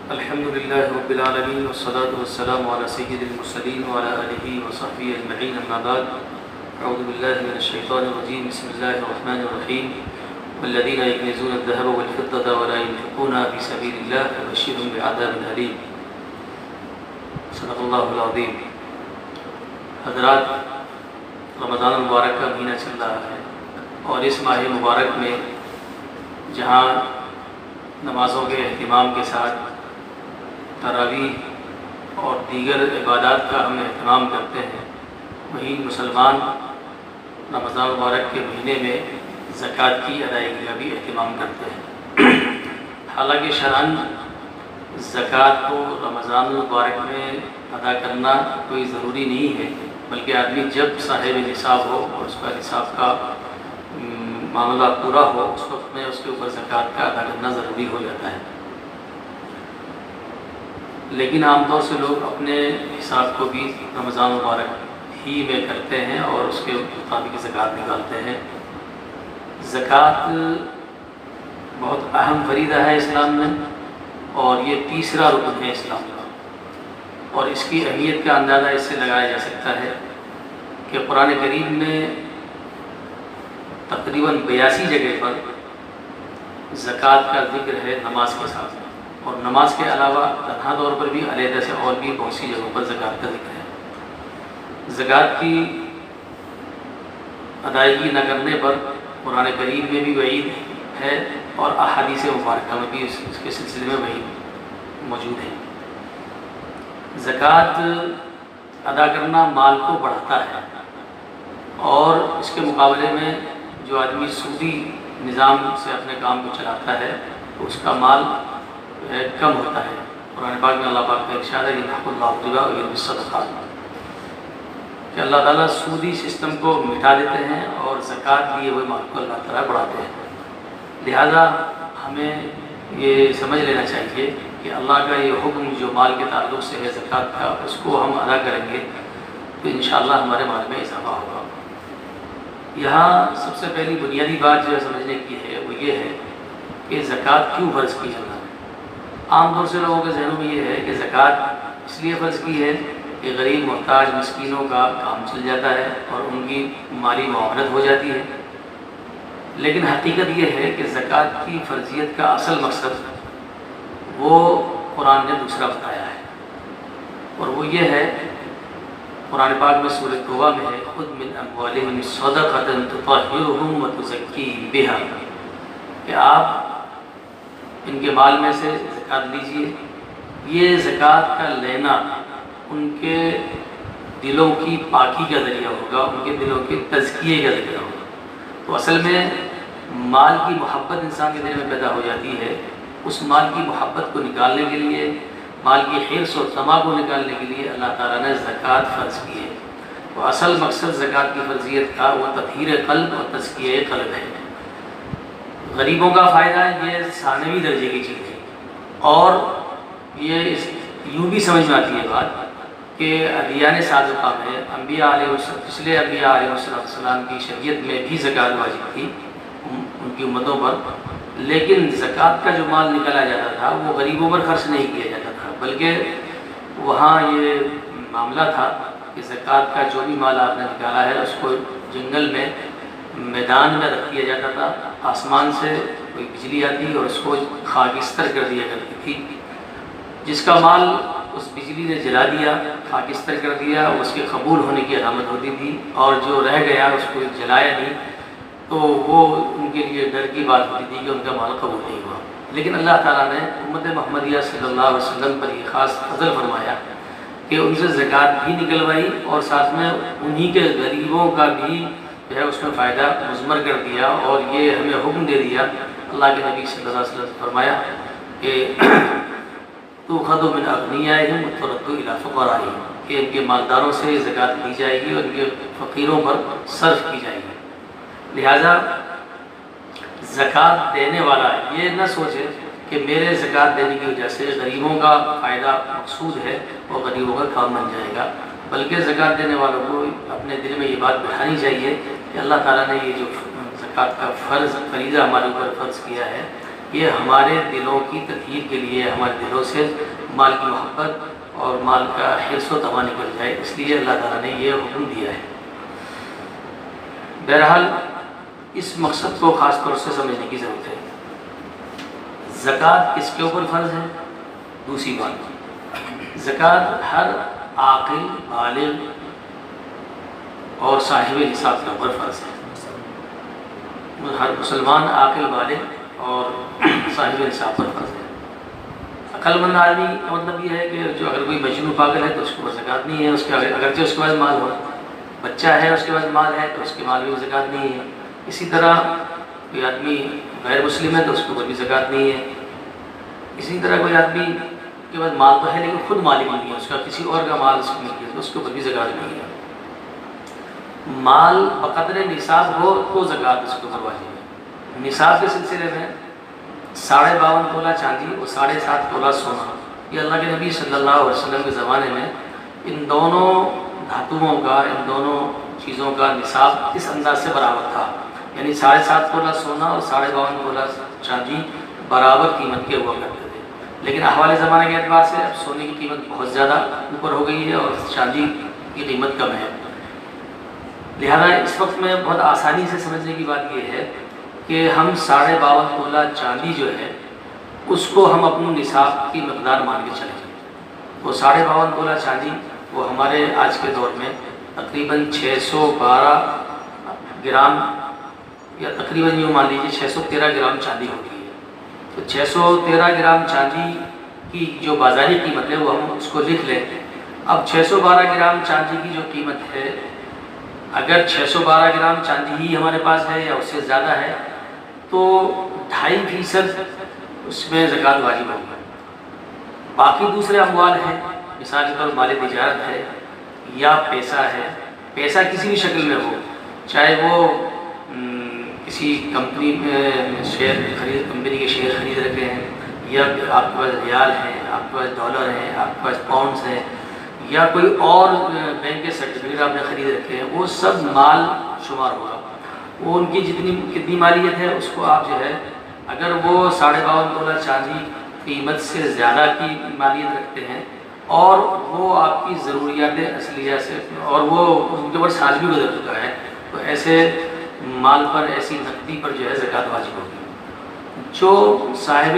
الحمد لله رب العالمين والصلاة والسلام على سيد المرسلين وعلى آله وصحبه أجمعين أما بعد أعوذ بالله من الشيطان الرجيم بسم الله الرحمن الرحيم والذين يكنزون الذهب والفضة ولا ينفقونها في سبيل الله فبشرهم بعذاب أليم صدق الله العظيم۔ حضرات، رمضان المبارک کا مہینہ چل رہا ہے اور اس ماہ مبارک میں جہاں نمازوں کے اہتمام کے ساتھ تراویح اور دیگر عبادات کا ہم اہتمام کرتے ہیں، وہیں مسلمان رمضان مبارک کے مہینے میں زکوٰۃ کی ادائیگی کا بھی اہتمام کرتے ہیں۔ حالانکہ شرعاً زکوٰۃ کو رمضان المبارک میں ادا کرنا کوئی ضروری نہیں ہے، بلکہ آدمی جب صاحب نصاب ہو اور اس کا نصاب کا معاملہ پورا ہو اس وقت میں اس کے اوپر زکوٰۃ کا ادا کرنا ضروری ہو جاتا ہے۔ لیکن عام طور سے لوگ اپنے حساب کو بھی رمضان مبارک ہی میں کرتے ہیں اور اس کے مطابق زکوٰۃ نکالتے ہیں۔ زکوٰۃ بہت اہم فریضہ ہے اسلام میں اور یہ تیسرا رکن ہے اسلام کا، اور اس کی اہمیت کا اندازہ اس سے لگایا جا سکتا ہے کہ قرآن کریم میں تقریباً 82 جگہ پر زکوٰۃ کا ذکر ہے نماز کے ساتھ، اور نماز کے علاوہ تنہا طور پر بھی علیحدہ سے اور بھی بہت سی جگہوں پر زکوٰۃ کا ذکر ہے۔ زکوٰۃ کی ادائیگی نہ کرنے پر قرآن کریم میں بھی وعید ہے اور احادیث مبارکہ میں بھی اس کے سلسلے میں وعید موجود ہے۔ زکوٰۃ ادا کرنا مال کو بڑھاتا ہے، اور اس کے مقابلے میں جو آدمی سودی نظام سے اپنے کام کو چلاتا ہے تو اس کا مال کم ہوتا ہے۔ قرآن پاک میں اللہ پاک کا ارشاد ہے یمحق اللہ الربا ویربی الصدقات، کہ اللہ تعالیٰ سودی سسٹم کو مٹا دیتے ہیں اور زکوٰۃ لیے ہوئے مال کو اللہ تعالیٰ بڑھاتے ہیں۔ لہذا ہمیں یہ سمجھ لینا چاہیے کہ اللہ کا یہ حکم جو مال کے تعلق سے ہے زکوٰۃ کا، اس کو ہم ادا کریں گے تو انشاءاللہ ہمارے مال میں اضافہ ہوگا۔ یہاں سب سے پہلی بنیادی بات جو سمجھنے کی ہے وہ یہ ہے کہ زکوٰۃ کیوں فرض کی جانا ہے۔ عام طور سے لوگوں کے ذہنوں میں یہ ہے کہ زکوٰۃ اس لیے فرض کی ہے کہ غریب محتاج مسکینوں کا کام چل جاتا ہے اور ان کی مالی معاونت ہو جاتی ہے، لیکن حقیقت یہ ہے کہ زکوٰۃ کی فرضیت کا اصل مقصد وہ قرآن نے دوسرا بتایا ہے، اور وہ یہ ہے قرآن پاک میں سورۃ توبہ میں ہے خذ من اموالہم صدقۃ تطہرھم وتزکیہم بہا، کہ آپ ان کے مال میں سے زکوٰۃ لیجئے۔ یہ زکوٰۃ کا لینا ان کے دلوں کی پاکی کا ذریعہ ہوگا، ان کے دلوں کے تزکیے کا ذریعہ ہوگا۔ تو اصل میں مال کی محبت انسان کے دل میں پیدا ہو جاتی ہے، اس مال کی محبت کو نکالنے کے لیے، مال کی حرص و طمع کو نکالنے کے لیے اللہ تعالیٰ نے زکوٰۃ فرض کی ہے۔ تو اصل مقصد زکوٰۃ کی فرضیت کا وہ تطہیر قلب اور تزکیہ قلب ہے۔ غریبوں کا فائدہ یہ ثانوی درجے کی چیز ہے، اور یہ یوں بھی سمجھ میں آتی ہے بات کہ ادیان سابقہ میں پچھلے انبیاء علیہ السلام کی شریعت میں بھی زکوٰۃ واجب تھی ان کی امتوں پر، لیکن زکوٰۃ کا جو مال نکالا جاتا تھا وہ غریبوں پر خرچ نہیں کیا جاتا تھا، بلکہ وہاں یہ معاملہ تھا کہ زکوٰۃ کا جو بھی مال آپ نے نکالا ہے اس کو جنگل میں میدان میں رکھ دیا جاتا تھا، آسمان سے کوئی بجلی آتی اور اس کو خاکستر کر دیا کرتی تھی۔ جس کا مال اس بجلی نے جلا دیا، خاکستر کر دیا، اس کے قبول ہونے کی علامت ہوتی تھی، اور جو رہ گیا اس کو جلایا نہیں تو وہ ان کے لیے ڈر کی بات ہوتی تھی کہ ان کا مال قبول نہیں ہوا۔ لیکن اللہ تعالیٰ نے امت محمدیہ صلی اللہ علیہ وسلم پر یہ خاص فضل فرمایا کہ ان سے زکوٰۃ بھی نکلوائی اور ساتھ میں انہی کے غریبوں کا بھی جو ہے اس میں فائدہ مضمر کر دیا، اور یہ ہمیں حکم دے دیا۔ اللہ کے نبی صلی اللہ علیہ وسلم نے فرمایا کہ تؤخذ من اغنیائہم وترد الی فقرائہم، کہ ان کے مالداروں سے زکوٰۃ لی جائے گی اور ان کے فقیروں پر صرف کی جائے گی۔ لہٰذا زکوٰۃ دینے والا یہ نہ سوچے کہ میرے زکوٰۃ دینے کی وجہ سے غریبوں کا فائدہ مقصود ہے اور غریبوں کا کام بن جائے گا، بلکہ زکوٰۃ دینے والوں کو اپنے دل میں یہ بات بٹھانی چاہیے کہ اللہ تعالیٰ نے یہ جو زکوٰۃ کا فریضہ ہمارے اوپر فرض کیا ہے، یہ ہمارے دلوں کی تطہیر کے لیے، ہمارے دلوں سے مال کی محبت اور مال کا حرص و تمنا نکل جائے، اس لیے اللہ تعالیٰ نے یہ حکم دیا ہے۔ بہرحال اس مقصد کو خاص طور سے سمجھنے کی ضرورت ہے۔ زکوٰۃ کس کے اوپر فرض ہے؟ دوسری بات، زکوٰۃ ہر عاقل، بالغ اور صاحب نصاب کے اوپر فرض ہے۔ ہر مسلمان عاقل، بالغ اور صاحب نصاب پر فرض ہے۔ عقل مند آدمی کا مطلب یہ ہے کہ جو اگر کوئی مجنون پاگل ہے تو اس کے اوپر زکوٰۃ نہیں ہے، اس کے اگرچہ اس کے پاس مال ہو، بچہ ہے اس کے پاس مال ہے تو اس کے مال میں بھی زکوٰۃ نہیں ہے۔ اسی طرح کوئی آدمی غیر مسلم ہے تو اس کے اوپر بھی زکوٰۃ نہیں ہے۔ اسی طرح کوئی آدمی کے پاس مال تو ہے لیکن خود مالک نہیں ہے، اس کا کسی اور کا مال اس کو مل گیا تو اس کے اوپر بھی زکوٰۃ نہیں ہے۔ مال بقدر نصاب ہو تو زکوٰۃ اس کے اوپر واجب ہے۔ نصاب کے سلسلے میں 52.5 تولہ چاندی اور 7.5 تولہ سونا، یہ اللہ کے نبی صلی اللہ علیہ وسلم کے زمانے میں ان دونوں دھاتوؤں کا، ان دونوں چیزوں کا نصاب اس انداز سے برابر تھا، یعنی 7.5 تولہ سونا اور 52.5 تولہ چاندی برابر قیمت کے ہوا کرتے تھے۔ لیکن احوال زمانے کے اعتبار سے اب سونے کی قیمت بہت زیادہ اوپر ہو گئی ہے اور چاندی کی قیمت کم ہے، لہذا اس وقت میں بہت آسانی سے سمجھنے کی بات یہ ہے کہ ہم 52.5 تولہ چاندی جو ہے اس کو ہم اپنے نصاب کی مقدار مان کے چلیں۔ وہ 52.5 تولہ چاندی وہ ہمارے آج کے دور میں تقریباً 612 گرام، یا تقریباً یوں مان لیجیے 613 گرام چاندی ہوتی ہے۔ تو 613 گرام چاندی کی جو بازاری قیمت ہے وہ ہم اس کو لکھ لیں۔ اب 612 گرام چاندی کی جو قیمت ہے، اگر 612 گرام چاندی ہی ہمارے پاس ہے یا اس سے زیادہ ہے تو 2.5% اس میں زکوٰۃ واجب ہوگی۔ باقی دوسرے اموال ہیں، مثال کے طور مال تجارت ہے یا پیسہ ہے، پیسہ کسی بھی شکل میں ہو، چاہے وہ کسی کمپنی میں شیئر خرید، کمپنی کے شیئر خرید رکھے ہیں، یا آپ کے پاس ریال ہیں، آپ کے پاس ڈالر ہیں، آپ کے پاس پاؤنڈز ہیں، یا کوئی اور بینک کے سرٹیفکیٹ آپ نے خرید رکھے ہیں، وہ سب مال شمار ہوگا۔ وہ ان کی کتنی مالیت ہے اس کو آپ جو ہے، اگر وہ 52.5 تولہ چاندی قیمت سے زیادہ کی مالیت رکھتے ہیں اور وہ آپ کی ضروریات اصلیہ سے، اور وہ ان کے اوپر سال بھی گزر چکا ہے، تو ایسے مال پر، ایسی نقدی پر جو ہے زکوٰۃ واجب ہوگی۔ جو صاحب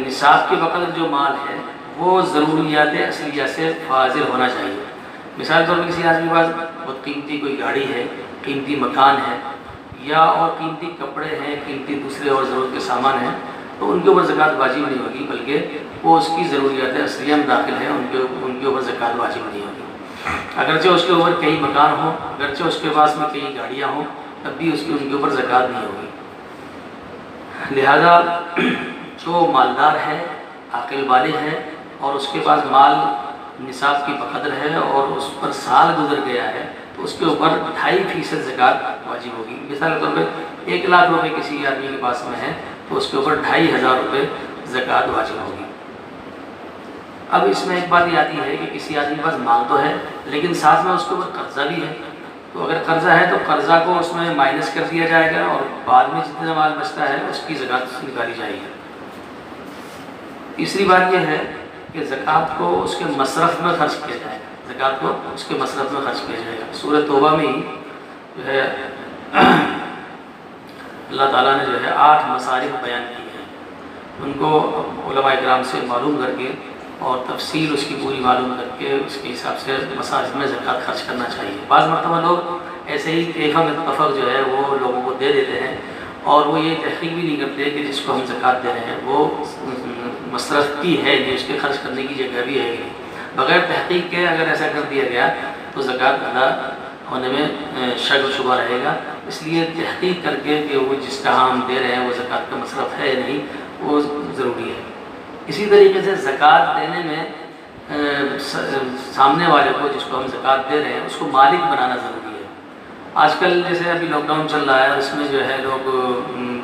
نصاب کے وقت جو مال ہے وہ ضروریات اصلیہ سے فاضل ہونا چاہیے۔ مثال کے طور پر کسی آدمی کے پاس بہت قیمتی کوئی گاڑی ہے، قیمتی مکان ہے، یا اور قیمتی کپڑے ہیں، قیمتی دوسرے اور ضرورت کے سامان ہیں، تو ان کے اوپر زکوٰۃ واجب نہیں ہوگی، بلکہ وہ اس کی ضروریات اصلیہ میں داخل ہیں، ان کے اوپر زکوٰۃ واجب نہیں ہوگی۔ اگرچہ اس کے اوپر کئی مکان ہوں، اگرچہ اس کے پاس میں کئی گاڑیاں ہوں، تب بھی ان کے اوپر زکوٰۃ نہیں ہوگی۔ لہذا جو مالدار ہے، عاقل بالغ ہے اور اس کے پاس مال نصاب کی بقدر ہے اور اس پر سال گزر گیا ہے، تو اس کے اوپر 2.5% زکوٰۃ واجب ہوگی۔ مثال کے طور پہ 1 لاکھ روپے کسی آدمی کے پاس میں ہے تو اس کے اوپر 2,500 روپے زکوٰۃ واجب ہوگی۔ اب اس میں ایک بات یہ آتی ہے کہ کسی آدمی کے پاس مال تو ہے لیکن ساتھ میں اس کے اوپر قرضہ بھی ہے، تو اگر قرضہ ہے تو قرضہ کو اس میں مائنس کر دیا جائے گا اور بعد میں جتنا مال بچتا ہے اس کی زکوٰۃ نکالی جائے گی۔ تیسری بات یہ ہے کہ زکوٰۃ کو اس کے مصرف میں خرچ کیا جائے گا، زکوٰۃ کو اس کے مصرف میں خرچ کیا جائے گا۔ سورہ توبہ میں ہی جو ہے اللہ تعالیٰ نے جو ہے 8 مصارف بیان کی ہیں، ان کو علماء کرام سے معلوم کر کے اور تفصیل اس کی پوری معلوم کر کے اس کے حساب سے مصارف میں زکوٰۃ خرچ کرنا چاہیے۔ بعض مرتبہ لوگ ایسے ہی ایک اتفاق جو ہے وہ لوگوں کو دے دیتے ہیں اور وہ یہ تحقیق بھی نہیں کرتے کہ جس کو ہم زکوٰۃ دے رہے ہیں وہ مصرف کی ہے نہیں، اس کے خرچ کرنے کی جگہ بھی ہے نہیں۔ بغیر تحقیق کے اگر ایسا کر دیا گیا تو زکوٰۃ ادا ہونے میں شک و شبہ رہے گا، اس لیے تحقیق کر کے کہ وہ جس کا ہم دے رہے ہیں وہ زکوٰۃ کا مصرف ہے نہیں، وہ ضروری ہے۔ اسی طریقے سے زکوٰۃ دینے میں سامنے والے کو، جس کو ہم زکوٰۃ دے رہے ہیں، اس کو مالک بنانا ضروری ہے۔ آج کل جیسے ابھی لاک ڈاؤن چل رہا ہے، اس میں جو ہے لوگ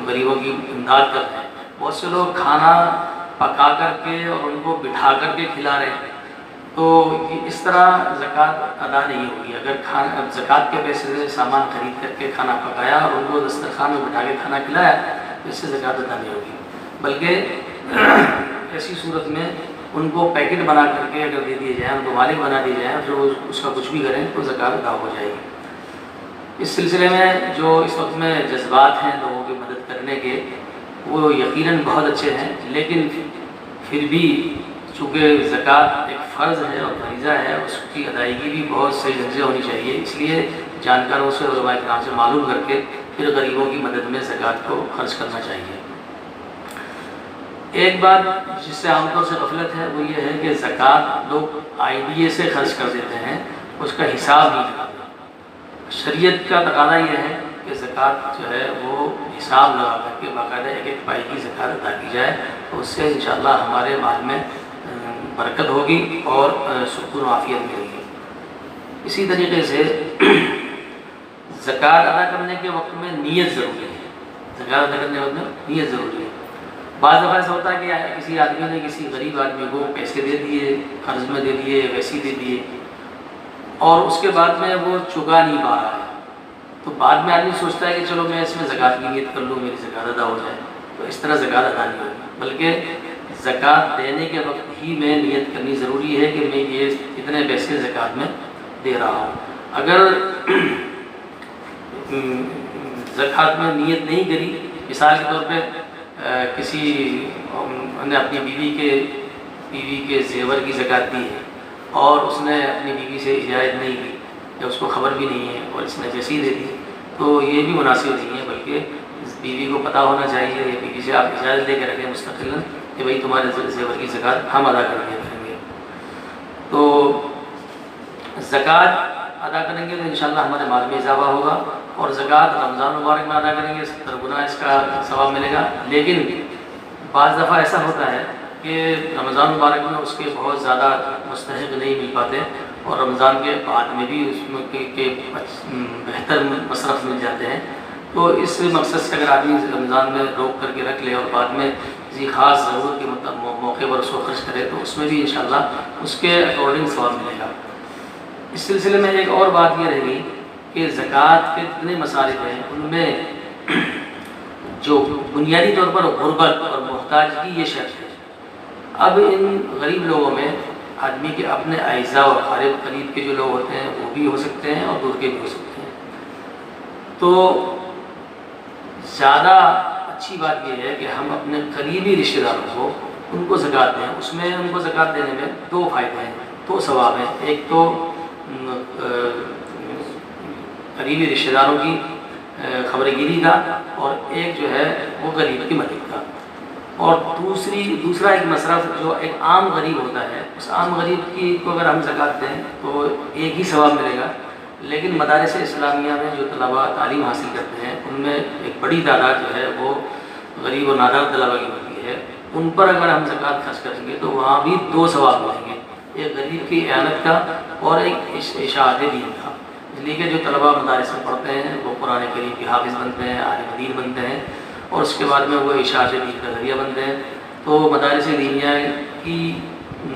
غریبوں کی امداد کر رہے ہیں، بہت سے لوگ کھانا پکا کر کے اور ان کو بٹھا کر کے کھلا رہے ہیں، تو اس طرح زکوٰۃ ادا نہیں ہوگی۔ اگر زکوٰۃ کے پیسے سے سامان خرید کر کے کھانا پکایا اور ان کو دسترخوان میں بٹھا کے کھانا کھلایا تو اس سے زکوٰۃ ادا نہیں ہوگی۔ بلکہ ایسی صورت میں ان کو پیکٹ بنا کر کے اگر دے دیے جائیں، ان کو مالک بنا دیے جائیں، پھر وہ اس کا کچھ بھی کریں تو زکوٰۃ ادا ہو جائے گی۔ اس سلسلے میں جو اس وقت میں جذبات ہیں لوگوں کی مدد کرنے کے، وہ یقیناً بہت اچھے ہیں، لیکن پھر بھی چونکہ زکوٰۃ ایک فرض ہے اور فریضہ ہے، اس کی ادائیگی بھی بہت صحیح ڈھنگ سے ہونی چاہیے، اس لیے جانکاروں سے، علماء کرام سے معلوم کر کے پھر غریبوں کی مدد میں زکوٰۃ کو خرچ کرنا چاہیے۔ ایک بات جس سے عام طور سے غفلت ہے وہ یہ ہے کہ زکوٰۃ لوگ آئیڈیے سے خرچ کر دیتے ہیں، اس کا حساب نہیں کرتے۔ شریعت کا تقاضا یہ ہے کہ زکوٰۃ جو ہے وہ حساب لگا کر کے باقاعدہ ایک ایک پائی کی زکوٰۃ ادا کی جائے، تو اس سے انشاءاللہ ہمارے مال میں برکت ہوگی اور سکون و عافیت ملے گی۔ اسی طریقے سے زکوٰۃ ادا کرنے کے وقت میں نیت ضروری ہے، زکوٰۃ ادا کرنے کے وقت میں نیت ضروری ہے۔ بعض دفعہ ایسا ہوتا ہے کہ کسی آدمی نے کسی غریب آدمی کو پیسے دے دیے، قرض میں دے دیے، ویسے دے دیے، اور اس کے بعد میں وہ چکا نہیں پا رہا ہے، تو بعد میں آدمی سوچتا ہے کہ چلو میں اس میں زکوٰۃ کی نیت کر لوں، میری زکوٰۃ ادا ہو جائے، تو اس طرح زکوٰۃ ادا نہیں ہوگی، بلکہ زکوٰۃ دینے کے وقت ہی میں نیت کرنی ضروری ہے کہ میں یہ اتنے پیسے زکوٰۃ میں دے رہا ہوں۔ اگر زکوٰۃ میں نیت نہیں کری، مثال کے طور پہ کسی نے اپنی بیوی کے زیور کی زکوٰۃ دی ہے اور اس نے اپنی بیوی سے اجازت نہیں کی یا اس کو خبر بھی نہیں ہے اور اس نے جیسی دے دی، تو یہ بھی مناسب نہیں ہے، بلکہ بیوی کو پتہ ہونا چاہیے، یا بیوی سے آپ اجازت لے کے رکھیں مستقلاً کہ بھائی تمہارے زیور کی زکوٰۃ ہم ادا کر دیا کریں گے۔ تو زکوٰۃ ادا کریں گے تو انشاءاللہ ہمارے مال میں اضافہ ہوگا، اور زکوٰۃ رمضان مبارک میں ادا کریں گے 70 گنا اس کا ثواب ملے گا۔ لیکن بعض دفعہ ایسا ہوتا ہے کہ رمضان مبارک میں اس کے بہت زیادہ مستحق نہیں مل پاتے، اور رمضان کے بعد میں بھی اس میں کے بہتر مصرف مل جاتے ہیں، تو اس مقصد سے اگر آدمی رمضان میں روک کر کے رکھ لے اور بعد میں کسی خاص ضرورت کے موقع پر اس کو خرچ کرے تو اس میں بھی انشاءاللہ اس کے اکارڈنگ ثواب ملے گا۔ اس سلسلے میں ایک اور بات یہ رہے گی کہ زکوٰۃ کے جتنے مصارف ہیں ان میں جو بنیادی طور پر غربت اور محتاجگی یہ شرط ہے۔ اب ان غریب لوگوں میں آدمی کے اپنے اعزاء اور قریب کے جو لوگ ہوتے ہیں وہ بھی ہو سکتے ہیں اور دور کے بھی ہو سکتے ہیں، تو زیادہ اچھی بات یہ ہے کہ ہم اپنے قریبی رشتہ داروں کو ان کو زکوٰۃ دیں۔ اس میں ان کو زکوٰۃ دینے میں 2 فائدے ہیں، 2 ثواب ہیں، ایک تو قریبی رشتہ داروں کی خبر گیری کا، اور ایک جو ہے وہ غریب کی مدد کا، اور دوسرا ایک مصرف جو ایک عام غریب ہوتا ہے، اس عام غریب کی کو اگر ہم زکوٰۃ دیں تو ایک ہی ثواب ملے گا، لیکن مدارس اسلامیہ میں جو طلباء تعلیم حاصل کرتے ہیں ان میں ایک بڑی تعداد جو ہے وہ غریب و نادار طلباء کی ہوتی ہے، ان پر اگر ہم زکوٰۃ خرچ کریں گے تو وہاں بھی 2 ثواب ملیں گے، ایک غریب کی اعانت کا اور ایک اشاعت دین کا، اس لیے کہ جو طلباء مدارس میں پڑھتے ہیں وہ قرآن کریم کے حافظ بنتے ہیں، عالم دین بنتے ہیں، اور اس کے بعد میں وہ اشاعت دین کا ذریعہ بنتے ہیں، تو مدارس دینیہ کی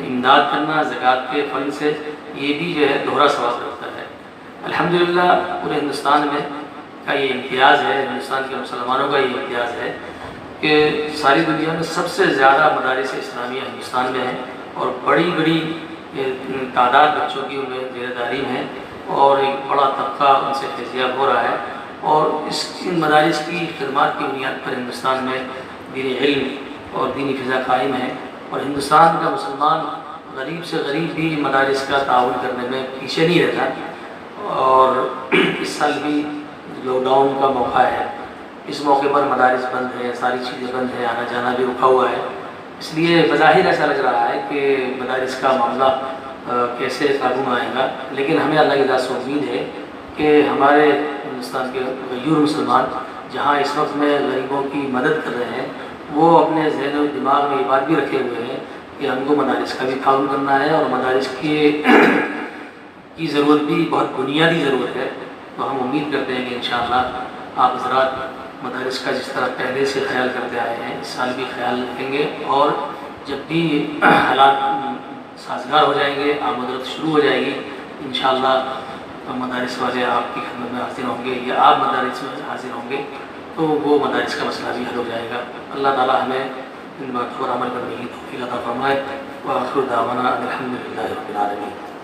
امداد کرنا زکوٰۃ کے فنڈ سے یہ بھی جو ہے دوہرا ثواب رکھتا ہے۔ الحمدللہ پورے ہندوستان میں کا یہ امتیاز ہے، ہندوستان کے مسلمانوں کا یہ امتیاز ہے کہ ساری دنیا میں سب سے زیادہ مدارس اسلامیہ ہندوستان میں ہیں، اور بڑی تعداد بچوں کی ان میں زیر تعلیم ہے، اور ایک بڑا طبقہ ان سے فیضیاب ہو رہا ہے، اور ان مدارس کی خدمات کی بنیاد پر ہندوستان میں دینی علم اور دینی فضا قائم ہے، اور ہندوستان کا مسلمان غریب سے غریب بھی مدارس کا تعاون کرنے میں پیچھے نہیں رہتا، اور اس سال بھی لاک ڈاؤن کا موقع ہے، اس موقع پر مدارس بند ہیں، ساری چیزیں بند ہیں، آنا جانا بھی رکا ہوا ہے، اس لیے بظاہر ایسا لگ رہا ہے کہ مدارس کا معاملہ کیسے قابو میں آئے گا، لیکن ہمیں اللہ کی ذات سے امید ہے کہ ہمارے ہندوستان کے غیور مسلمان جہاں اس وقت میں غریبوں کی مدد کر رہے ہیں، وہ اپنے ذہن و دماغ میں یہ بات بھی رکھے ہوئے ہیں کہ ہم کو مدارس کا بھی تعاون کرنا ہے، اور مدارس کی ضرورت بھی بہت بنیادی ضرورت ہے، تو ہم امید کرتے ہیں کہ انشاءاللہ آپ حضرات مدارس کا جس طرح پہلے سے خیال کرتے آئے ہیں اس سال بھی خیال رکھیں گے، اور جب بھی حالات سازگار ہو جائیں گے، آمد و رفت شروع ہو جائے گی، انشاءاللہ مدارس والے آپ کی خدمت میں حاضر ہوں گے، یا آپ مدارس میں حاضر ہوں گے، تو وہ مدارس کا مسئلہ بھی حل ہو جائے گا۔ اللہ تعالی ہمیں ان باتوں پر عمل کرنے کی توفیق عطا فرمائے۔ وآخر دعوانا ان الحمد للہ رب العالمین۔